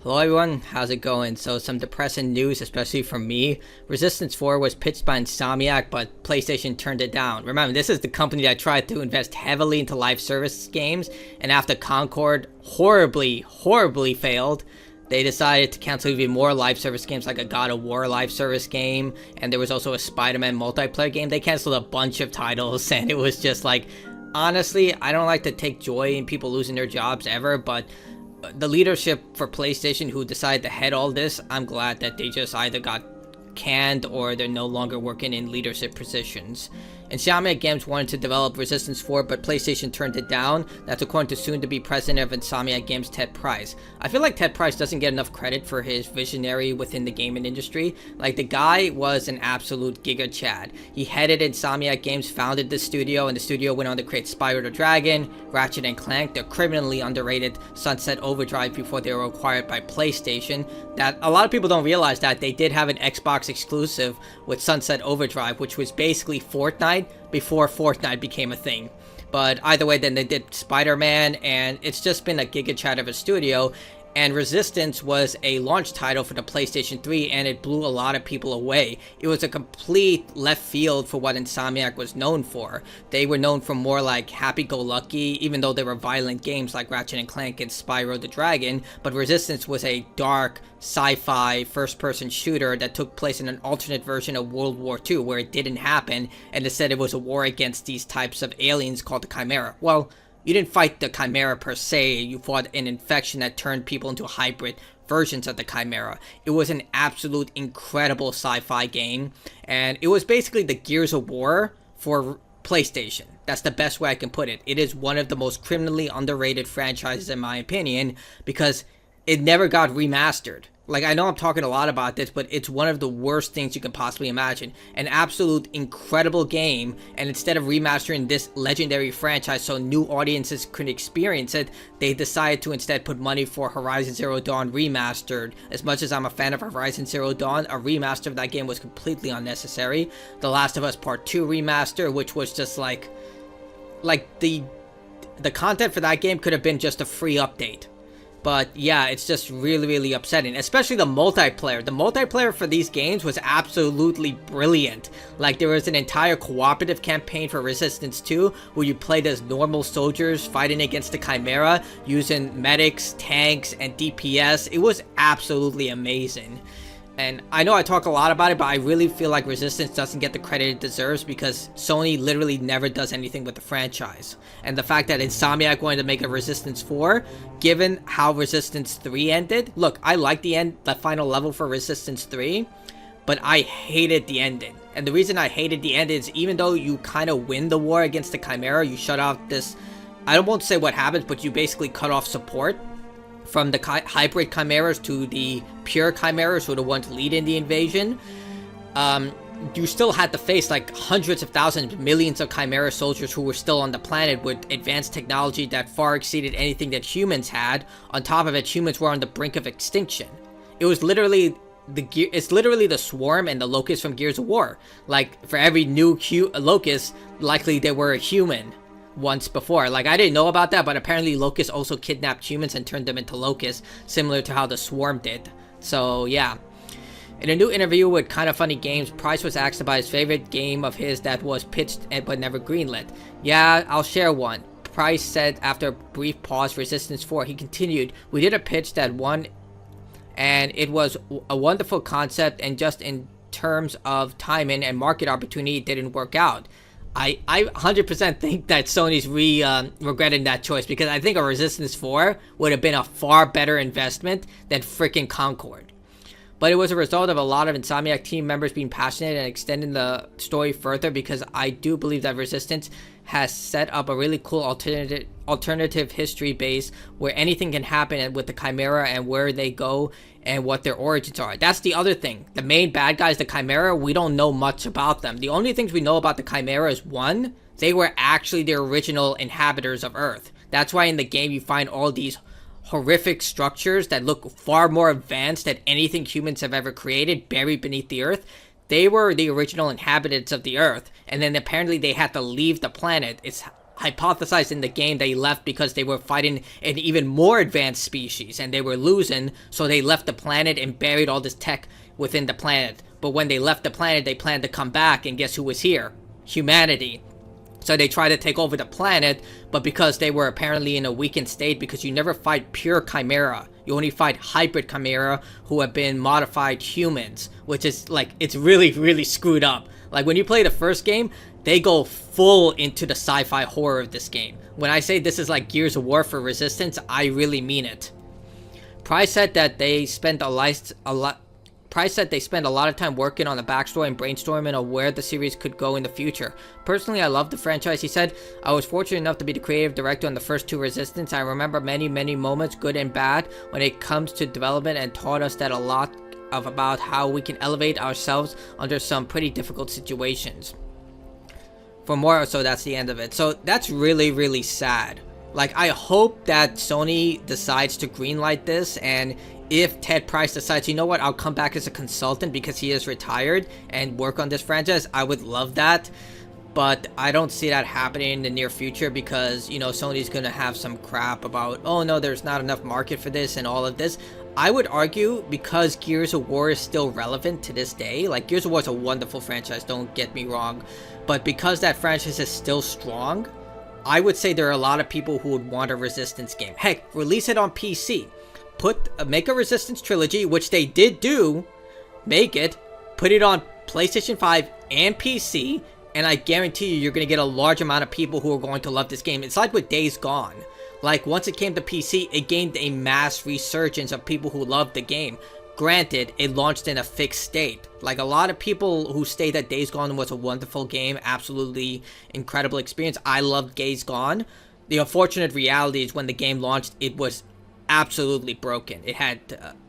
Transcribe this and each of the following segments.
Hello everyone, how's it going? So some depressing news, especially for me. Resistance 4 was pitched by Insomniac, but PlayStation turned it down. Remember, this is the company that tried to invest heavily into live service games, and after Concord horribly failed, they decided to cancel even more live service games like a God of War live service game, and there was also a Spider-Man multiplayer game. They canceled a bunch of titles, and it was just like, honestly, I don't like to take joy in people losing their jobs ever, but the leadership for PlayStation who decided to head all this, I'm glad that they just either got canned or they're no longer working in leadership positions. Insomniac Games wanted to develop Resistance 4, but PlayStation turned it down. That's according to soon-to-be president of Insomniac Games, Ted Price. I feel like Ted Price doesn't get enough credit for his visionary within the gaming industry. Like, the guy was an absolute giga chad. He headed Insomniac Games, founded the studio, and the studio went on to create Spyro the Dragon, Ratchet and Clank, the criminally underrated Sunset Overdrive before they were acquired by PlayStation. That a lot of people don't realize that they did have an Xbox exclusive with Sunset Overdrive, which was basically Fortnite before Fortnite became a thing. But either way, then they did Spider-Man, and it's just been a giga chat of a studio. And Resistance was a launch title for the PlayStation 3, and it blew a lot of people away. It was a complete left field for what Insomniac was known for. They were known for more like happy-go-lucky, even though they were violent games like Ratchet and Clank and Spyro the Dragon. But Resistance was a dark, sci-fi, first-person shooter that took place in an alternate version of World War II, where it didn't happen, and instead it was a war against these types of aliens called the Chimera. Well, you didn't fight the Chimera per se, you fought an infection that turned people into hybrid versions of the Chimera. It was an absolute incredible sci-fi game, and it was basically the Gears of War for PlayStation. That's the best way I can put it. It is one of the most criminally underrated franchises in my opinion, because it never got remastered. Like, I know I'm talking a lot about this, but it's one of the worst things you can possibly imagine. An absolute incredible game, and instead of remastering this legendary franchise so new audiences could experience it, they decided to instead put money for Horizon Zero Dawn Remastered. As much as I'm a fan of Horizon Zero Dawn, a remaster of that game was completely unnecessary. The Last of Us Part 2 remaster, which was just like the content for that game could have been just a free update. But yeah, it's just really upsetting, especially the multiplayer. The multiplayer for these games was absolutely brilliant. Like, there was an entire cooperative campaign for Resistance 2 where you played as normal soldiers fighting against the Chimera using medics, tanks, and DPS. It was absolutely amazing. And I know I talk a lot about it, but I really feel like Resistance doesn't get the credit it deserves because Sony literally never does anything with the franchise. And the fact that Insomniac wanted to make a Resistance 4, given how Resistance 3 ended, look, I like the final level for Resistance 3, but I hated the ending. And the reason I hated the ending is even though you kind of win the war against the Chimera, you shut off this, I won't say what happens, but you basically cut off support from the hybrid chimeras to the pure chimeras, who are the ones leading the invasion. You still had to face like hundreds of thousands, millions of chimera soldiers who were still on the planet with advanced technology that far exceeded anything that humans had. On top of it, humans were on the brink of extinction. It was literally it's literally the Swarm and the Locust from Gears of War. Like, for every new Locust, likely they were a human once before. Like, I didn't know about that, but apparently Locust also kidnapped humans and turned them into Locusts, similar to how the Swarm did. So yeah. In a new interview with Kinda Funny Games, Price was asked about his favorite game of his that was pitched but never greenlit. Yeah, I'll share one. Price said after a brief pause, Resistance 4, he continued, "We did a pitch that won, and it was a wonderful concept, and just in terms of timing and market opportunity, it didn't work out." I 100% think that Sony's regretting that choice, because I think a Resistance 4 would have been a far better investment than freaking Concord. But it was a result of a lot of Insomniac team members being passionate and extending the story further, because I do believe that Resistance has set up a really cool alternative history base where anything can happen with the Chimera and where they go and what their origins are. That's the other thing. The main bad guys, the Chimera, we don't know much about them. The only things we know about the Chimera is, one, they were actually the original inhabitants of Earth. That's why in the game you find all these horrific structures that look far more advanced than anything humans have ever created buried beneath the Earth. They were the original inhabitants of the Earth, and then apparently they had to leave the planet. It's hypothesized in the game they left because they were fighting an even more advanced species and they were losing, so they left the planet and buried all this tech within the planet. But when they left the planet, they planned to come back, and guess who was here? Humanity. So they tried to take over the planet, but because they were apparently in a weakened state, because you never fight pure chimera, you only fight hybrid chimera who have been modified humans, which is like, it's really, really screwed up. Like when you play the first game, they go full into the sci-fi horror of this game. When I say this is like Gears of War for Resistance, I really mean it. Price said that they spent a lot of time working on the backstory and brainstorming on where the series could go in the future. Personally, I love the franchise, he said. I was fortunate enough to be the creative director on the first 2 Resistance. I remember many, many moments, good and bad, when it comes to development, and taught us that a lot about how we can elevate ourselves under some pretty difficult situations. For more, so that's the end of it. So that's really, really sad. Like, I hope that Sony decides to greenlight this, and if Ted Price decides, you know what, I'll come back as a consultant because he is retired and work on this franchise, I would love that. But I don't see that happening in the near future because, you know, Sony's going to have some crap about, oh no, there's not enough market for this and all of this. I would argue because Gears of War is still relevant to this day. Like, Gears of War is a wonderful franchise, don't get me wrong. But because that franchise is still strong, I would say there are a lot of people who would want a Resistance game. Heck, release it on PC. Make a Resistance trilogy, which they did do. Make it, put it on PlayStation 5 and PC, and I guarantee you're going to get a large amount of people who are going to love this game. It's like with Days Gone. Like, once it came to PC, it gained a mass resurgence of people who loved the game. Granted, it launched in a fixed state. Like, a lot of people who state that Days Gone was a wonderful game, absolutely incredible experience. I loved Days Gone. The unfortunate reality is when the game launched, it was absolutely broken. It had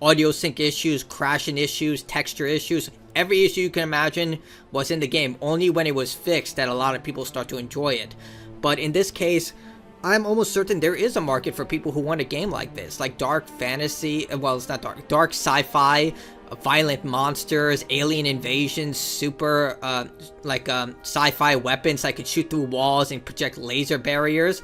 audio sync issues, crashing issues, texture issues. Every issue you can imagine was in the game. Only when it was fixed that a lot of people start to enjoy it. But in this case, I'm almost certain there is a market for people who want a game like this. Like dark fantasy, well, it's not dark. Dark sci-fi, violent monsters, alien invasions, super, sci-fi weapons that could shoot through walls and project laser barriers.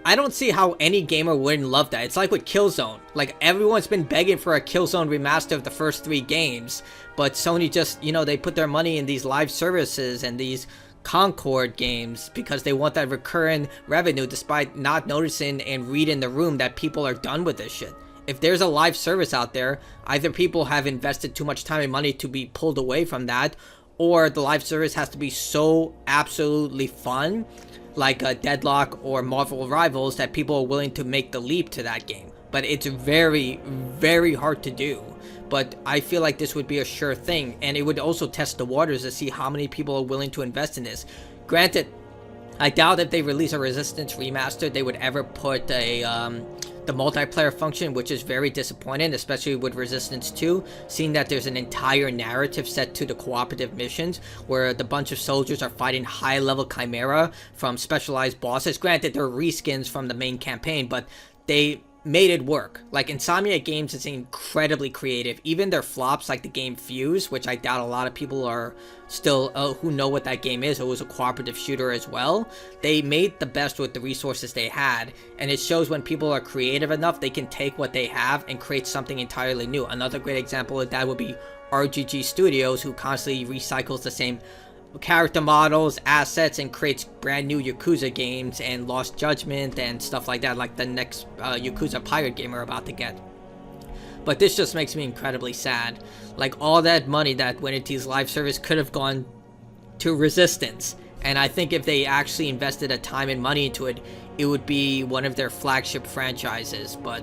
I don't see how any gamer wouldn't love that. It's like with Killzone. Like, everyone's been begging for a Killzone remaster of the first 3 games. But Sony just, you know, they put their money in these live services and these Concord games because they want that recurring revenue despite not noticing and reading the room that people are done with this shit. If there's a live service out there, either people have invested too much time and money to be pulled away from that, or the live service has to be so absolutely fun, like Deadlock or Marvel Rivals, that people are willing to make the leap to that game. But it's very, very hard to do. But I feel like this would be a sure thing, and it would also test the waters to see how many people are willing to invest in this. Granted, I doubt if they release a Resistance remaster, they would ever put the multiplayer function, which is very disappointing, especially with Resistance 2, seeing that there's an entire narrative set to the cooperative missions, where the bunch of soldiers are fighting high-level chimera from specialized bosses. Granted, they're reskins from the main campaign, but they made it work. Like, Insomniac Games is incredibly creative. Even their flops, like the game Fuse, which I doubt a lot of people are still who know what that game is. It was a cooperative shooter as well. They made the best with the resources they had, and it shows when people are creative enough, they can take what they have and create something entirely new. Another great example of that would be RGG Studios, who constantly recycles the same character models, assets, and creates brand new Yakuza games and Lost Judgment and stuff like that, like the next Yakuza Pirate game we're about to get. But this just makes me incredibly sad. Like, all that money that went into these live service could have gone to Resistance, and I think if they actually invested a time and money into it, it would be one of their flagship franchises. But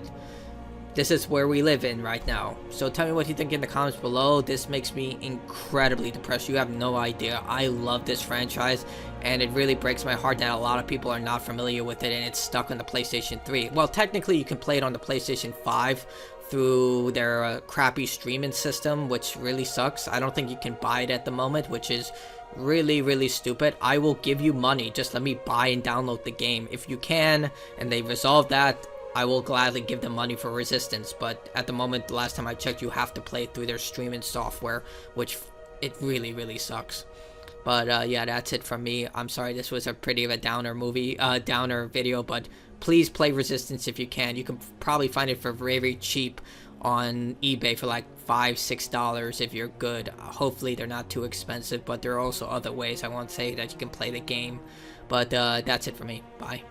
this is where we live in right now. So tell me what you think in the comments below. This makes me incredibly depressed. You have no idea. I love this franchise, and it really breaks my heart that a lot of people are not familiar with it and it's stuck on the PlayStation 3. Well, technically you can play it on the PlayStation 5 through their crappy streaming system, which really sucks. I don't think you can buy it at the moment, which is really, really stupid. I will give you money. Just let me buy and download the game. If you can, and they resolve that, I will gladly give them money for Resistance, but at the moment, the last time I checked, you have to play it through their streaming software, which it really, really sucks. But yeah, that's it from me. I'm sorry this was a pretty of a downer downer video, but please play Resistance if you can. You can probably find it for very, very cheap on eBay for like $5-6 if you're good. Hopefully they're not too expensive, but there are also other ways I won't say that you can play the game. But that's it for me. Bye.